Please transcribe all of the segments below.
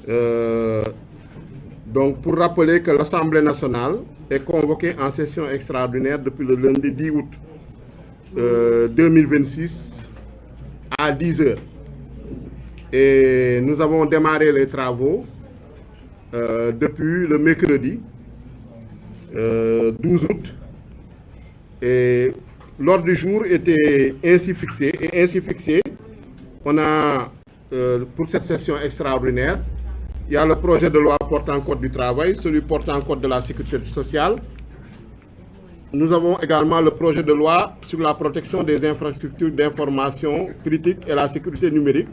Donc, pour rappeler que l'Assemblée nationale est convoquée en session extraordinaire depuis le lundi 10 août 2026 à 10 heures. Et nous avons démarré les travaux depuis le mercredi 12 août. Et l'ordre du jour était ainsi fixé. Et ainsi fixé, on a, pour cette session extraordinaire, il y a le projet de loi portant code du travail, celui portant code de la sécurité sociale. Nous avons également le projet de loi sur la protection des infrastructures d'information critique et la sécurité numérique,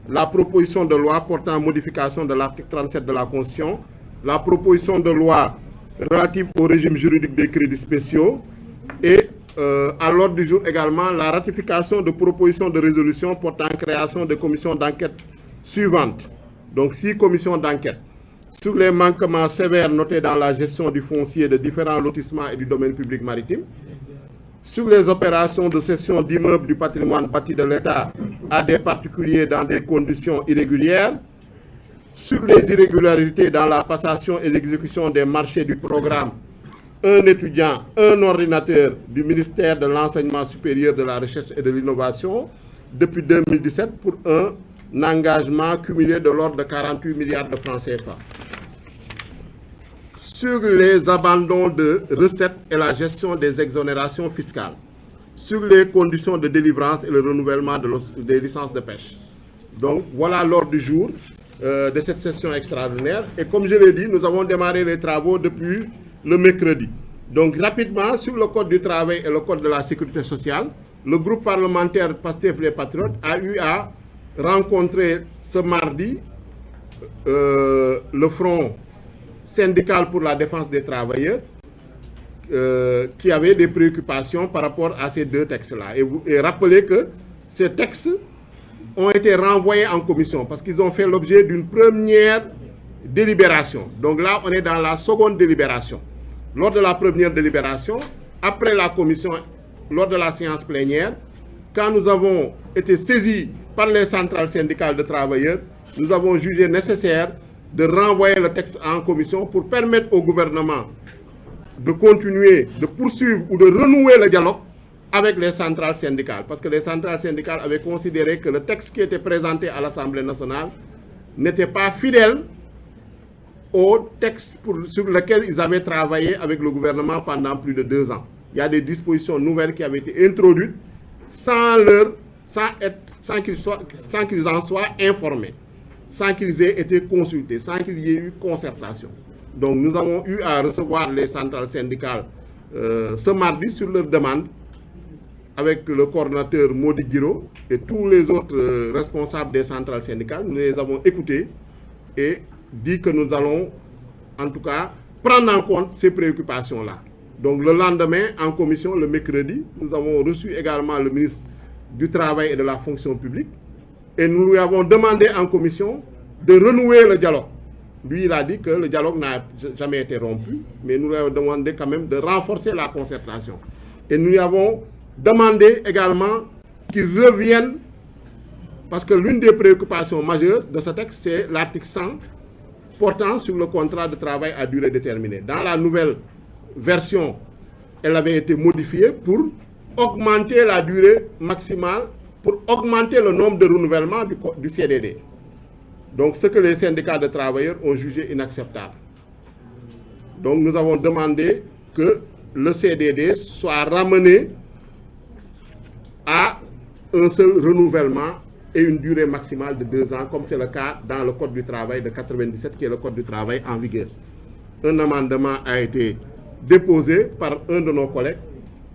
la proposition de loi portant modification de l'article 37 de la Constitution, la proposition de loi relative au régime juridique des crédits spéciaux et à l'ordre du jour également la ratification de propositions de résolution portant création de commissions d'enquête suivantes. Donc 6 commissions d'enquête sur les manquements sévères notés dans la gestion du foncier de différents lotissements et du domaine public maritime, sur les opérations de cession d'immeubles du patrimoine bâti de l'État à des particuliers dans des conditions irrégulières, sur les irrégularités dans la passation et l'exécution des marchés du programme Un étudiant, un ordinateur du ministère de l'Enseignement supérieur, de la Recherche et de l'Innovation depuis 2017 pour un engagement cumulé de l'ordre de 48 milliards de francs CFA. Sur les abandons de recettes et la gestion des exonérations fiscales, sur les conditions de délivrance et le renouvellement des licences de pêche. Donc voilà l'ordre du jour de cette session extraordinaire. Et comme je l'ai dit, nous avons démarré les travaux depuis le mercredi. Donc rapidement, sur le code du travail et le code de la sécurité sociale, le groupe parlementaire PASTEF les Patriotes a eu à rencontrer ce mardi le Front syndical pour la défense des travailleurs qui avait des préoccupations par rapport à ces deux textes-là. Et rappelez que ces textes ont été renvoyés en commission parce qu'ils ont fait l'objet d'une première délibération. Donc là, on est dans la seconde délibération. Lors de la première délibération, après la commission, lors de la séance plénière, quand nous avons été saisis par les centrales syndicales de travailleurs, nous avons jugé nécessaire de renvoyer le texte en commission pour permettre au gouvernement de continuer, de poursuivre ou de renouer le dialogue avec les centrales syndicales. Parce que les centrales syndicales avaient considéré que le texte qui était présenté à l'Assemblée nationale n'était pas fidèle au texte sur lequel ils avaient travaillé avec le gouvernement pendant plus de 2 ans. Il y a des dispositions nouvelles qui avaient été introduites sans qu'ils en soient informés, sans qu'ils aient été consultés, sans qu'il y ait eu concertation. Donc nous avons eu à recevoir les centrales syndicales ce mardi sur leur demande avec le coordonnateur Modi Guiro et tous les autres responsables des centrales syndicales. Nous les avons écoutés et dit que nous allons en tout cas prendre en compte ces préoccupations-là. Donc le lendemain, en commission, le mercredi, nous avons reçu également le ministre du Travail et de la Fonction publique et nous lui avons demandé en commission de renouer le dialogue. Lui, il a dit que le dialogue n'a jamais été rompu, mais nous lui avons demandé quand même de renforcer la concertation. Et nous lui avons demandé également qu'il revienne, parce que l'une des préoccupations majeures de ce texte, c'est l'article 100 portant sur le contrat de travail à durée déterminée. Dans la nouvelle version, elle avait été modifiée pour augmenter la durée maximale, pour augmenter le nombre de renouvellements du CDD. Donc ce que les syndicats de travailleurs ont jugé inacceptable. Donc nous avons demandé que le CDD soit ramené à un seul renouvellement et une durée maximale de 2 ans, comme c'est le cas dans le Code du travail de 97, qui est le Code du travail en vigueur. Un amendement a été déposé par un de nos collègues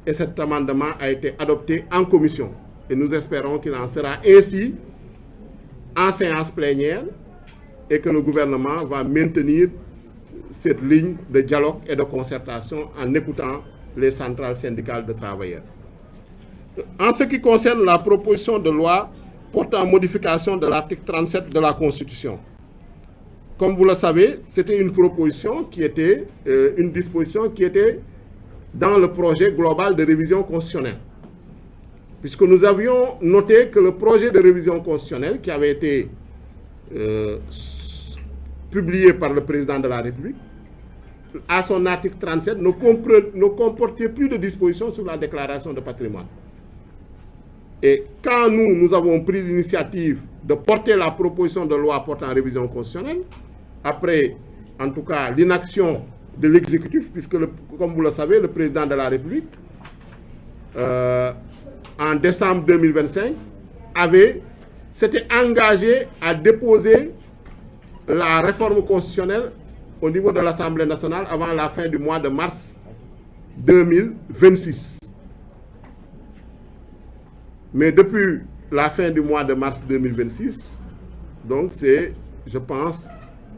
et cet amendement a été adopté en commission. Et nous espérons qu'il en sera ainsi en séance plénière et que le gouvernement va maintenir cette ligne de dialogue et de concertation en écoutant les centrales syndicales de travailleurs. En ce qui concerne la proposition de loi portant modification de l'article 37 de la Constitution, comme vous le savez, c'était une proposition qui était, une disposition qui était dans le projet global de révision constitutionnelle. Puisque nous avions noté que le projet de révision constitutionnelle qui avait été publié par le président de la République, à son article 37, ne comportait plus de dispositions sur la déclaration de patrimoine. Et quand nous avons pris l'initiative de porter la proposition de loi portant révision constitutionnelle, après, en tout cas, l'inaction de l'exécutif, puisque, comme vous le savez, le président de la République, en décembre 2025, s'était engagé à déposer la réforme constitutionnelle au niveau de l'Assemblée nationale avant la fin du mois de mars 2026. Mais depuis la fin du mois de mars 2026, donc c'est, je pense,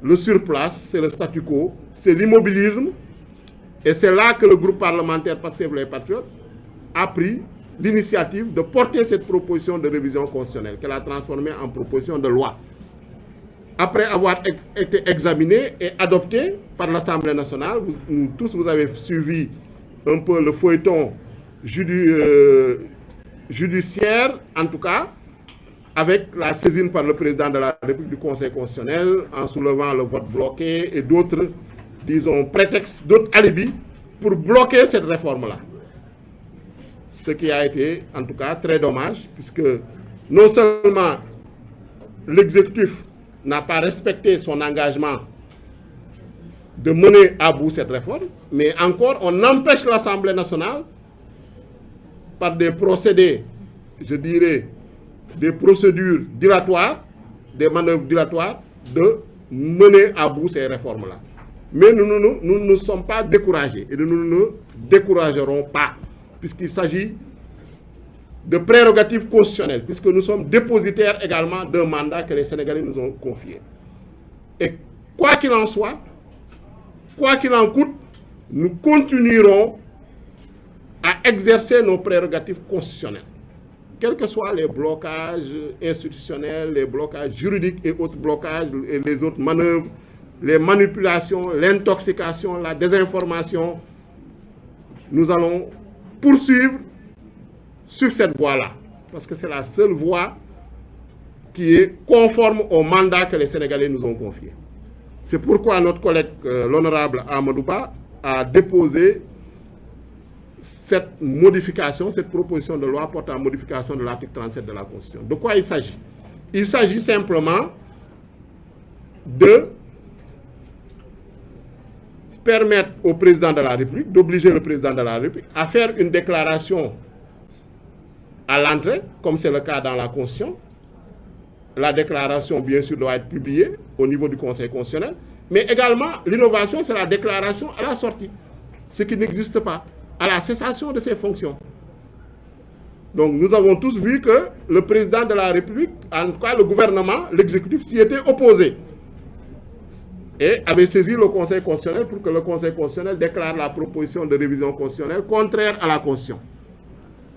le surplace, c'est le statu quo, c'est l'immobilisme, et c'est là que le groupe parlementaire Pastef les Patriotes a pris l'initiative de porter cette proposition de révision constitutionnelle, qu'elle a transformée en proposition de loi. Après avoir été examinée et adoptée par l'Assemblée nationale, vous avez suivi un peu le feuilleton judiciaire, en tout cas, avec la saisine par le président de la République du Conseil constitutionnel, en soulevant le vote bloqué et d'autres, disons, prétextes, d'autres alibis pour bloquer cette réforme-là. Ce qui a été, en tout cas, très dommage, puisque non seulement l'exécutif n'a pas respecté son engagement de mener à bout cette réforme, mais encore, on empêche l'Assemblée nationale, par des procédés, je dirais, des procédures dilatoires, des manœuvres dilatoires, de mener à bout ces réformes-là. Mais nous ne sommes pas découragés, et nous ne découragerons pas, puisqu'il s'agit de prérogatives constitutionnelles, puisque nous sommes dépositaires également d'un mandat que les Sénégalais nous ont confié. Et quoi qu'il en soit, quoi qu'il en coûte, nous continuerons à exercer nos prérogatives constitutionnelles, quels que soient les blocages institutionnels, les blocages juridiques et autres blocages, et les autres manœuvres, les manipulations, l'intoxication, la désinformation. Nous allons poursuivre sur cette voie-là, parce que c'est la seule voie qui est conforme au mandat que les Sénégalais nous ont confié. C'est pourquoi notre collègue, l'honorable Amadou Ba, a déposé cette modification, cette proposition de loi portant modification de l'article 37 de la Constitution. De quoi il s'agit? Il s'agit simplement de permettre au président de la République, d'obliger le président de la République à faire une déclaration à l'entrée, comme c'est le cas dans la Constitution. La déclaration, bien sûr, doit être publiée au niveau du Conseil constitutionnel, mais également, l'innovation, c'est la déclaration à la sortie, ce qui n'existe pas, à la cessation de ses fonctions. Donc, nous avons tous vu que le président de la République, en tout cas le gouvernement, l'exécutif, s'y était opposé et avait saisi le Conseil constitutionnel pour que le Conseil constitutionnel déclare la proposition de révision constitutionnelle contraire à la Constitution.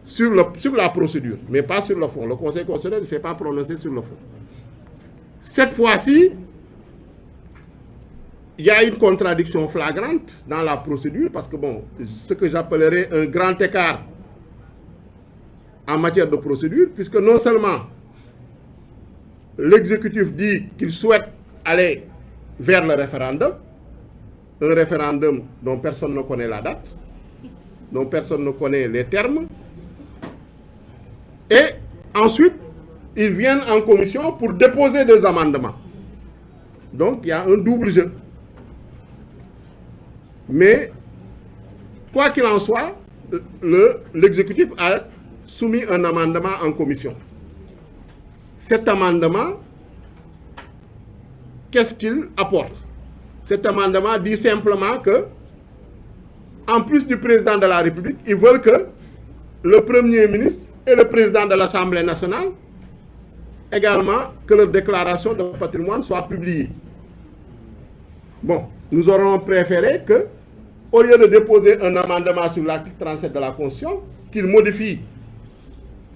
Sur la procédure, mais pas sur le fond. Le Conseil constitutionnel ne s'est pas prononcé sur le fond. Cette fois-ci, il y a une contradiction flagrante dans la procédure, parce que, bon, ce que j'appellerais un grand écart en matière de procédure, puisque non seulement l'exécutif dit qu'il souhaite aller vers le référendum, un référendum dont personne ne connaît la date, dont personne ne connaît les termes, et ensuite, ils viennent en commission pour déposer des amendements. Donc, il y a un double jeu. Mais, quoi qu'il en soit, l'exécutif a soumis un amendement en commission. Cet amendement, qu'est-ce qu'il apporte? Cet amendement dit simplement que, en plus du président de la République, ils veulent que le Premier ministre et le président de l'Assemblée nationale, également, que leur déclaration de patrimoine soit publiée. Bon, nous aurions préféré que, au lieu de déposer un amendement sur l'article 37 de la Constitution, qu'il modifie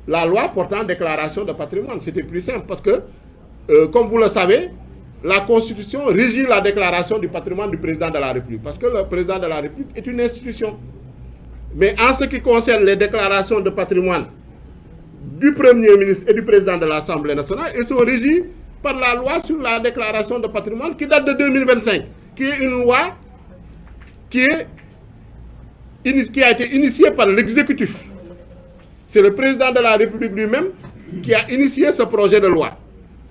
la loi portant déclaration de patrimoine. C'était plus simple parce que, comme vous le savez, la Constitution régit la déclaration du patrimoine du président de la République, parce que le président de la République est une institution. Mais en ce qui concerne les déclarations de patrimoine du Premier ministre et du président de l'Assemblée nationale, elles sont régies par la loi sur la déclaration de patrimoine qui date de 2025, qui est une loi qui a été initiée par l'exécutif. C'est le président de la République lui-même qui a initié ce projet de loi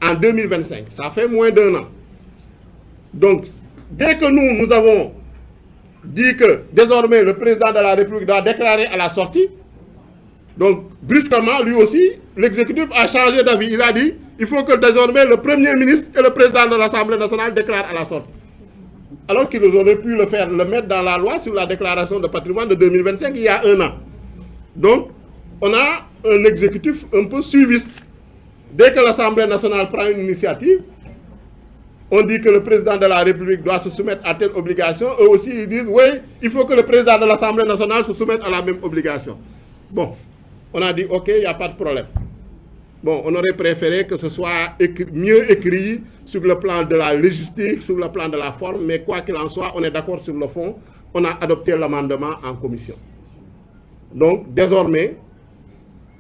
en 2025. Ça fait moins d'1 an. Donc, dès que nous avons dit que désormais le président de la République doit déclarer à la sortie, donc brusquement, lui aussi, l'exécutif a changé d'avis. Il a dit il faut que désormais le Premier ministre et le président de l'Assemblée nationale déclarent à la sortie. Alors qu'ils auraient pu le mettre dans la loi sur la déclaration de patrimoine de 2025 il y a 1 an. Donc, on a un exécutif un peu suiviste. Dès que l'Assemblée nationale prend une initiative, on dit que le président de la République doit se soumettre à telle obligation. Eux aussi, ils disent, oui, il faut que le président de l'Assemblée nationale se soumette à la même obligation. Bon, on a dit, ok, il n'y a pas de problème. Bon, on aurait préféré que ce soit mieux écrit sur le plan de la logistique, sur le plan de la forme, mais quoi qu'il en soit, on est d'accord sur le fond. On a adopté l'amendement en commission. Donc, désormais,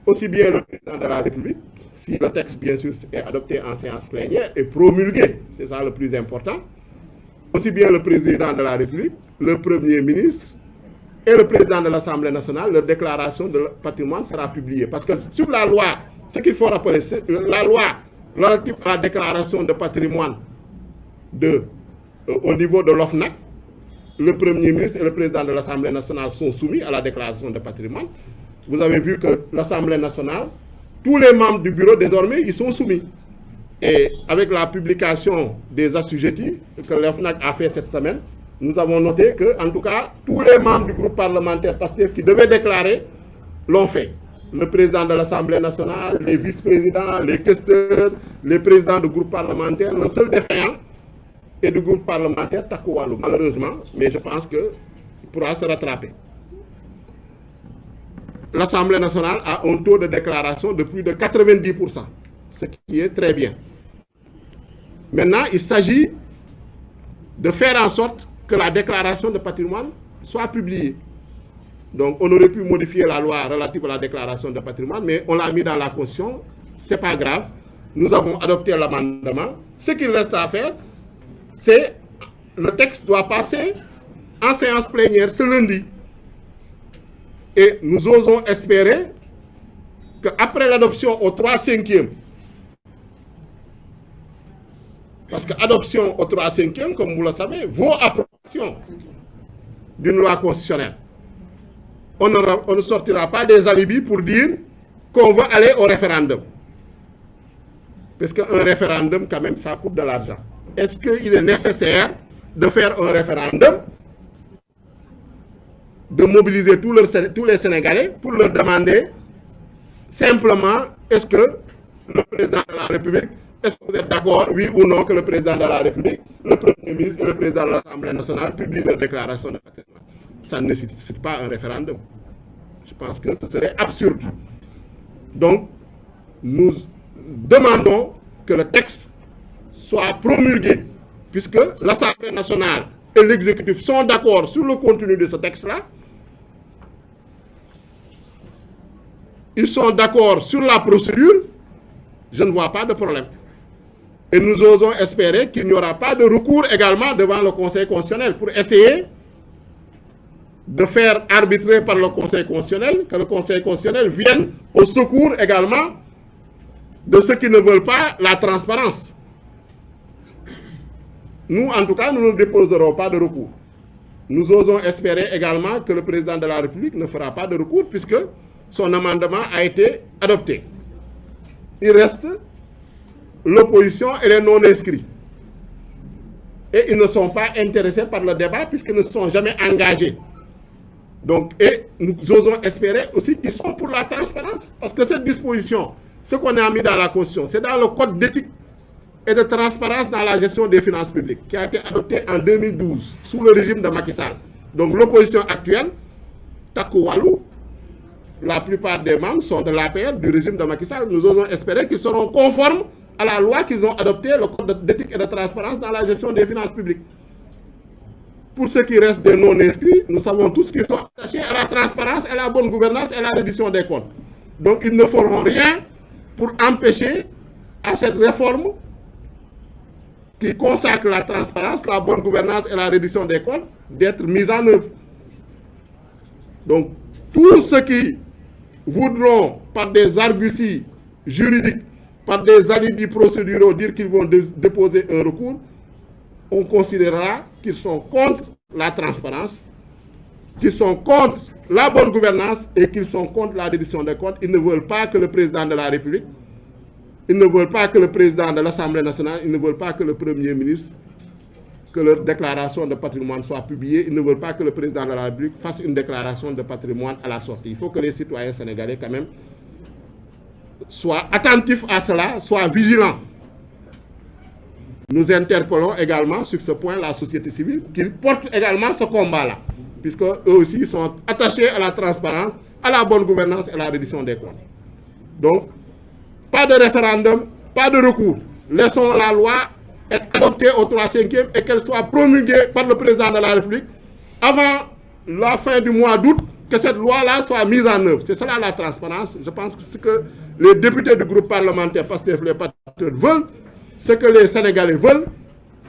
aussi bien le président de la République, si le texte, bien sûr, est adopté en séance plénière et promulgué, c'est ça le plus important, aussi bien le président de la République, le Premier ministre et le président de l'Assemblée nationale, leur déclaration de patrimoine sera publiée. Parce que sur la loi, ce qu'il faut rappeler, c'est la loi relative à la déclaration de patrimoine au niveau de l'OFNAC, le Premier ministre et le président de l'Assemblée nationale sont soumis à la déclaration de patrimoine. Vous avez vu que l'Assemblée nationale, tous les membres du bureau, désormais, ils sont soumis. Et avec la publication des assujettis que l'OFNAC a fait cette semaine, nous avons noté que, en tout cas, tous les membres du groupe parlementaire PASTEF qui devaient déclarer l'ont fait. Le président de l'Assemblée nationale, les vice-présidents, les questeurs, les présidents du groupe parlementaire, le seul défaillant est du groupe parlementaire Takku Wallu, malheureusement, mais je pense qu'il pourra se rattraper. L'Assemblée nationale a un taux de déclaration de plus de 90%, ce qui est très bien. Maintenant, il s'agit de faire en sorte que la déclaration de patrimoine soit publiée. Donc, on aurait pu modifier la loi relative à la déclaration de patrimoine, mais on l'a mis dans la Constitution, ce n'est pas grave. Nous avons adopté l'amendement. Ce qu'il reste à faire, c'est le texte doit passer en séance plénière ce lundi. Et nous osons espérer qu'après l'adoption au 3/5e, parce que l'adoption au 3/5e, comme vous le savez, vaut approbation d'une loi constitutionnelle. On ne sortira pas des alibis pour dire qu'on va aller au référendum. Parce qu'un référendum, quand même, ça coûte de l'argent. Est-ce qu'il est nécessaire de faire un référendum, de mobiliser tous les Sénégalais pour leur demander simplement est-ce que le président de la République, est-ce que vous êtes d'accord, oui ou non, que le président de la République, le Premier ministre et le président de l'Assemblée nationale publient leur déclaration de patrimoine? Ça ne nécessite pas un référendum. Je pense que ce serait absurde. Donc, nous demandons que le texte soit promulgué, puisque l'Assemblée nationale et l'exécutif sont d'accord sur le contenu de ce texte-là. Ils sont d'accord sur la procédure. Je ne vois pas de problème. Et nous osons espérer qu'il n'y aura pas de recours également devant le Conseil constitutionnel pour essayer de faire arbitrer par le Conseil constitutionnel, que le Conseil constitutionnel vienne au secours également de ceux qui ne veulent pas la transparence. Nous, en tout cas, nous ne déposerons pas de recours. Nous osons espérer également que le président de la République ne fera pas de recours puisque son amendement a été adopté. Il reste l'opposition et les non-inscrits. Et ils ne sont pas intéressés par le débat puisqu'ils ne se sont jamais engagés. Donc, et nous osons espérer aussi qu'ils sont pour la transparence. Parce que cette disposition, ce qu'on a mis dans la Constitution, c'est dans le Code d'éthique et de transparence dans la gestion des finances publiques, qui a été adopté en 2012, sous le régime de Macky Sall. Donc l'opposition actuelle, Takku Wallu, la plupart des membres sont de l'APR, du régime de Macky Sall. Nous osons espérer qu'ils seront conformes à la loi qu'ils ont adoptée, le Code d'éthique et de transparence dans la gestion des finances publiques. Pour ceux qui restent des non-inscrits, nous savons tous qu'ils sont attachés à la transparence, à la bonne gouvernance et à la reddition des comptes. Donc ils ne feront rien pour empêcher à cette réforme qui consacrent la transparence, la bonne gouvernance et la réduction des comptes d'être mises en œuvre. Donc, tous ceux qui voudront, par des arguties juridiques, par des alibis procéduraux, dire qu'ils vont déposer un recours, on considérera qu'ils sont contre la transparence, qu'ils sont contre la bonne gouvernance et qu'ils sont contre la réduction des comptes. Ils ne veulent pas que le président de la République, ils ne veulent pas que le président de l'Assemblée nationale, ils ne veulent pas que le Premier ministre, que leur déclaration de patrimoine soit publiée. Ils ne veulent pas que le président de la République fasse une déclaration de patrimoine à la sortie. Il faut que les citoyens sénégalais, quand même, soient attentifs à cela, soient vigilants. Nous interpellons également sur ce point la société civile, qu'ils portent également ce combat-là, puisque eux aussi sont attachés à la transparence, à la bonne gouvernance et à la réduction des comptes. Donc, pas de référendum, pas de recours. Laissons la loi être adoptée au 3/5e et qu'elle soit promulguée par le président de la République avant la fin du mois d'août, que cette loi-là soit mise en œuvre. C'est cela la transparence. Je pense que ce que les députés du groupe parlementaire PASTEF, les patriotes veulent, ce que les Sénégalais veulent,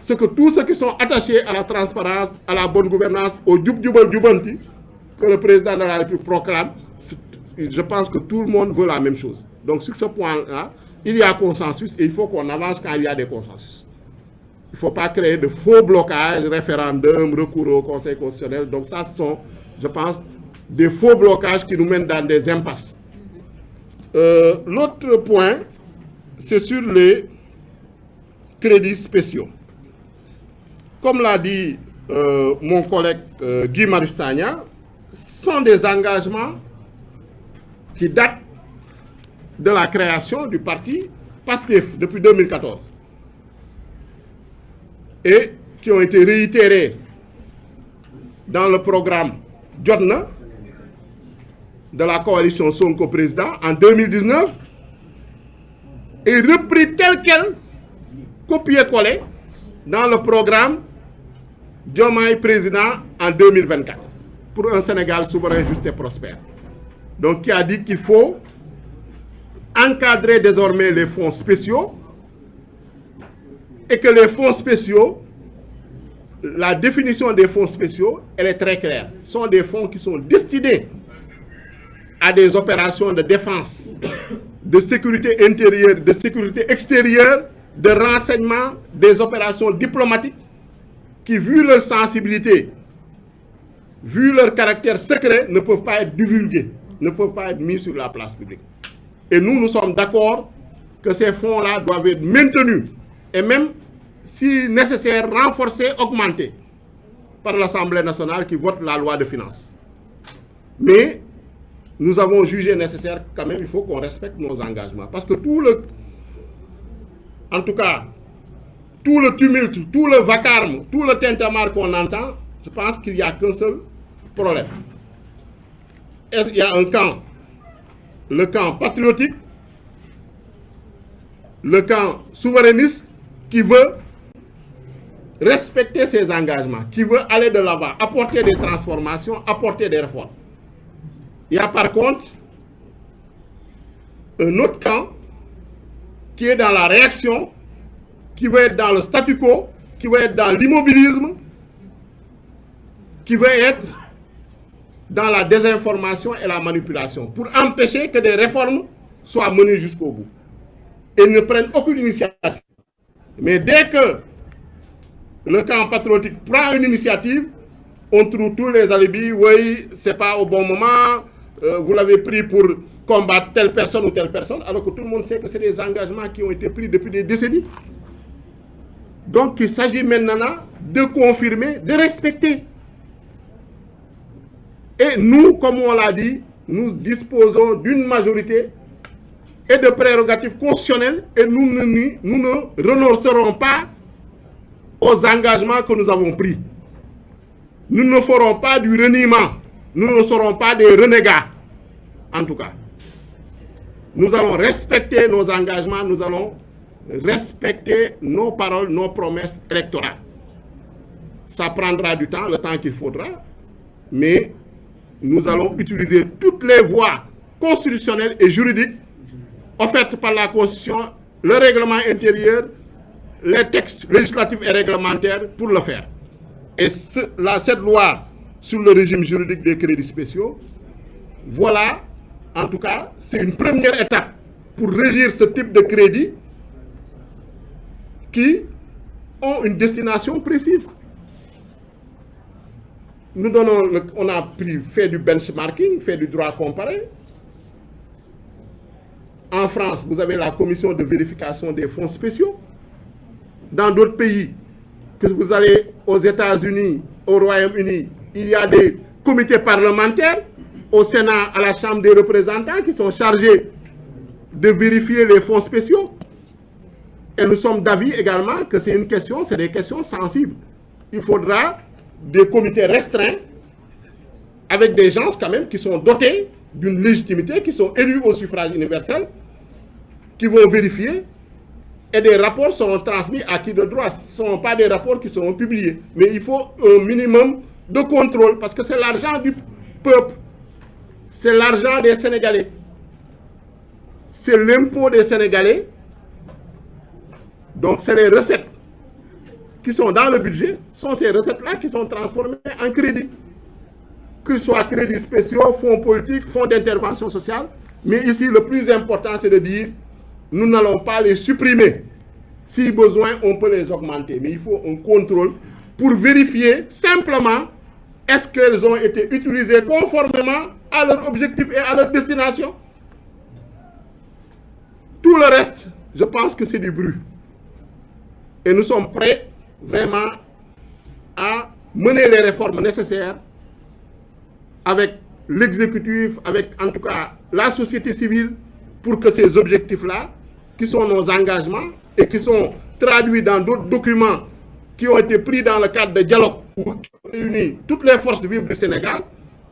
ce que tous ceux qui sont attachés à la transparence, à la bonne gouvernance, au djub-djubal djubanti, que le président de la République proclame, je pense que tout le monde veut la même chose. Donc sur ce point-là, il y a consensus et il faut qu'on avance quand il y a des consensus. Il ne faut pas créer de faux blocages, référendums, recours au Conseil constitutionnel. Donc ça, ce sont, je pense, des faux blocages qui nous mènent dans des impasses. L'autre point, c'est sur les crédits spéciaux. Comme l'a dit mon collègue Guy Marius Sagna, ce sont des engagements qui datent de la création du parti PASTEF depuis 2014 et qui ont été réitérés dans le programme Jotna de la coalition Sonko Président en 2019 et repris tel quel, copié-collé dans le programme Diomaye Président en 2024 pour un Sénégal souverain, juste et prospère. Donc qui a dit qu'il faut encadrer désormais les fonds spéciaux et que les fonds spéciaux, la définition des fonds spéciaux, elle est très claire. Ce sont des fonds qui sont destinés à des opérations de défense, de sécurité intérieure, de sécurité extérieure, de renseignement, des opérations diplomatiques qui, vu leur sensibilité, vu leur caractère secret, ne peuvent pas être divulgués, ne peuvent pas être mis sur la place publique. Et nous sommes d'accord que ces fonds-là doivent être maintenus et même, si nécessaire, renforcés, augmentés par l'Assemblée nationale qui vote la loi de finances. Mais nous avons jugé nécessaire quand même, il faut qu'on respecte nos engagements. Parce que en tout cas, tout le tumulte, tout le vacarme, tout le tintamarre qu'on entend, je pense qu'il n'y a qu'un seul problème. Il y a un camp, le camp patriotique, le camp souverainiste qui veut respecter ses engagements, qui veut aller de l'avant, apporter des transformations, apporter des réformes. Il y a par contre un autre camp qui est dans la réaction, qui veut être dans le statu quo, qui veut être dans l'immobilisme, qui veut être dans la désinformation et la manipulation, pour empêcher que des réformes soient menées jusqu'au bout. Et ne prennent aucune initiative. Mais dès que le camp patriotique prend une initiative, on trouve tous les alibis, oui, c'est pas au bon moment, vous l'avez pris pour combattre telle personne ou telle personne, alors que tout le monde sait que c'est des engagements qui ont été pris depuis des décennies. Donc il s'agit maintenant de confirmer, de respecter. Et nous, comme on l'a dit, nous disposons d'une majorité et de prérogatives constitutionnelles et nous ne renoncerons pas aux engagements que nous avons pris. Nous ne ferons pas du reniement, nous ne serons pas des renégats, en tout cas. Nous allons respecter nos engagements, nous allons respecter nos paroles, nos promesses électorales. Ça prendra du temps, le temps qu'il faudra, mais nous allons utiliser toutes les voies constitutionnelles et juridiques offertes par la Constitution, le règlement intérieur, les textes législatifs et réglementaires pour le faire. Et cette loi sur le régime juridique des crédits spéciaux, voilà, en tout cas, c'est une première étape pour régir ce type de crédits qui ont une destination précise. Nous donnons, on a fait du benchmarking, fait du droit comparé. En France, vous avez la commission de vérification des fonds spéciaux. Dans d'autres pays, que vous allez aux États-Unis, au Royaume-Uni, il y a des comités parlementaires, au Sénat, à la Chambre des représentants, qui sont chargés de vérifier les fonds spéciaux. Et nous sommes d'avis également que c'est des questions sensibles. Il faudra des comités restreints avec des gens quand même qui sont dotés d'une légitimité, qui sont élus au suffrage universel, qui vont vérifier, et des rapports seront transmis à qui de droit. Ce ne sont pas des rapports qui seront publiés, mais il faut un minimum de contrôle, parce que c'est l'argent du peuple, c'est l'argent des Sénégalais, c'est l'impôt des Sénégalais. Donc c'est les recettes qui sont dans le budget, sont ces recettes-là qui sont transformées en crédit. Que ce soit crédits spéciaux, fonds politiques, fonds d'intervention sociale. Mais ici, le plus important, c'est de dire, nous n'allons pas les supprimer. Si besoin, on peut les augmenter. Mais il faut un contrôle pour vérifier simplement est-ce qu'elles ont été utilisées conformément à leur objectif et à leur destination. Tout le reste, je pense que c'est du bruit. Et nous sommes prêts vraiment à mener les réformes nécessaires avec l'exécutif, avec en tout cas la société civile, pour que ces objectifs-là, qui sont nos engagements et qui sont traduits dans d'autres documents qui ont été pris dans le cadre de dialogue où réunit toutes les forces vives du Sénégal,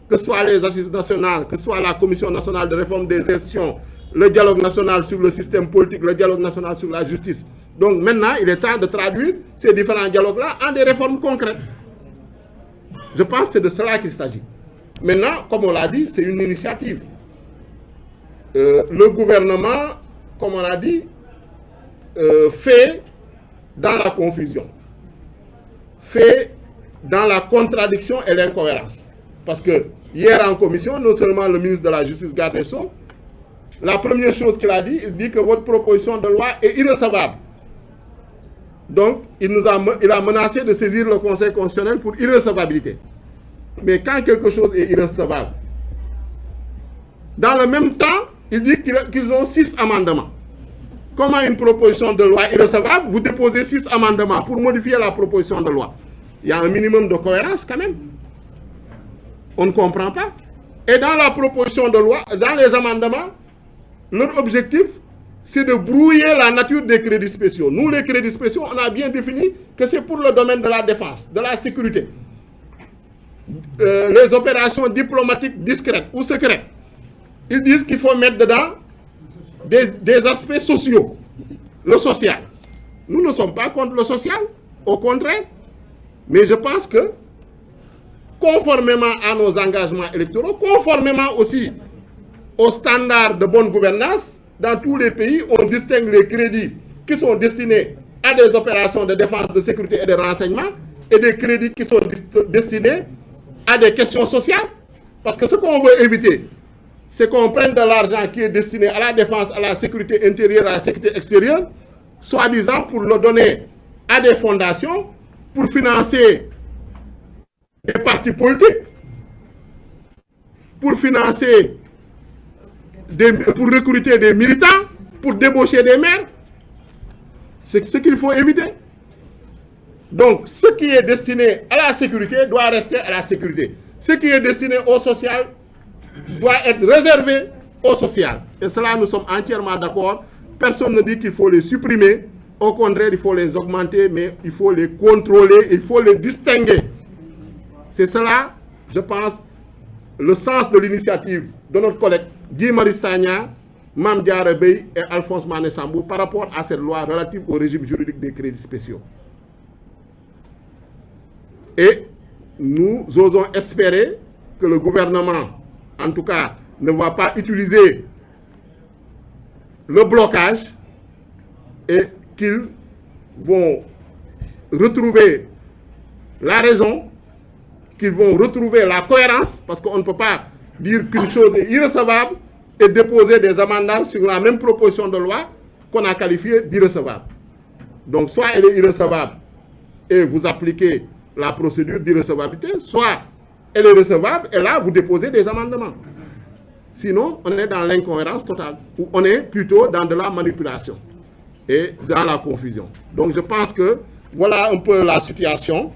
que ce soit les assises nationales, que ce soit la Commission nationale de réforme des institutions, le dialogue national sur le système politique, le dialogue national sur la justice. Donc maintenant, il est temps de traduire ces différents dialogues-là en des réformes concrètes. Je pense que c'est de cela qu'il s'agit. Maintenant, comme on l'a dit, c'est une initiative. Le gouvernement, comme on l'a dit, fait dans la confusion, fait dans la contradiction et l'incohérence. Parce que hier en commission, non seulement le ministre de la Justice, garde des Sceaux, la première chose qu'il a dit, il dit que votre proposition de loi est irrecevable. Donc, il a menacé de saisir le Conseil constitutionnel pour irrecevabilité. Mais quand quelque chose est irrecevable, dans le même temps, il dit qu'ils ont 6 amendements. Comment une proposition de loi irrecevable, vous déposez 6 amendements pour modifier la proposition de loi? Il y a un minimum de cohérence quand même. On ne comprend pas. Et dans la proposition de loi, dans les amendements, leur objectif, c'est de brouiller la nature des crédits spéciaux. Nous, les crédits spéciaux, on a bien défini que c'est pour le domaine de la défense, de la sécurité. Les opérations diplomatiques discrètes ou secrètes. Ils disent qu'il faut mettre dedans des aspects sociaux, le social. Nous ne sommes pas contre le social, au contraire. Mais je pense que, conformément à nos engagements électoraux, conformément aussi aux standards de bonne gouvernance, dans tous les pays, on distingue les crédits qui sont destinés à des opérations de défense, de sécurité et de renseignement, et des crédits qui sont destinés à des questions sociales. Parce que ce qu'on veut éviter, c'est qu'on prenne de l'argent qui est destiné à la défense, à la sécurité intérieure, à la sécurité extérieure, soi-disant pour le donner à des fondations, pour financer des partis politiques, pour financer, pour recruter des militants, pour débaucher des maires. C'est ce qu'il faut éviter. Donc, ce qui est destiné à la sécurité doit rester à la sécurité. Ce qui est destiné au social doit être réservé au social. Et cela, nous sommes entièrement d'accord. Personne ne dit qu'il faut les supprimer. Au contraire, il faut les augmenter, mais il faut les contrôler, il faut les distinguer. C'est cela, je pense, le sens de l'initiative de notre collègue Guy Marius Sagna, Mame Diarra Bèye et Alphonse Mané Sambou par rapport à cette loi relative au régime juridique des crédits spéciaux. Et nous osons espérer que le gouvernement, en tout cas, ne va pas utiliser le blocage et qu'il vont retrouver la raison, qu'ils vont retrouver la cohérence, parce qu'on ne peut pas dire qu'une chose est irrecevable et déposer des amendements sur la même proposition de loi qu'on a qualifiée d'irrecevable. Donc soit elle est irrecevable et vous appliquez la procédure d'irrecevabilité, soit elle est recevable et là vous déposez des amendements. Sinon, on est dans l'incohérence totale, ou on est plutôt dans de la manipulation et dans la confusion. Donc je pense que voilà un peu la situation.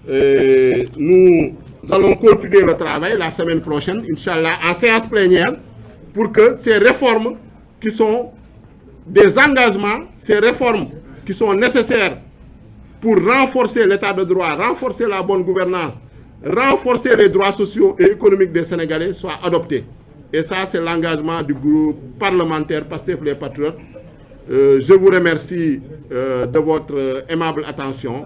Nous allons continuer le travail la semaine prochaine, Inch'Allah, en séance plénière, pour que ces réformes qui sont des engagements, ces réformes qui sont nécessaires pour renforcer l'état de droit, renforcer la bonne gouvernance, renforcer les droits sociaux et économiques des Sénégalais soient adoptées. Et ça, c'est l'engagement du groupe parlementaire Pastef les Patriotes. Je vous remercie de votre aimable attention.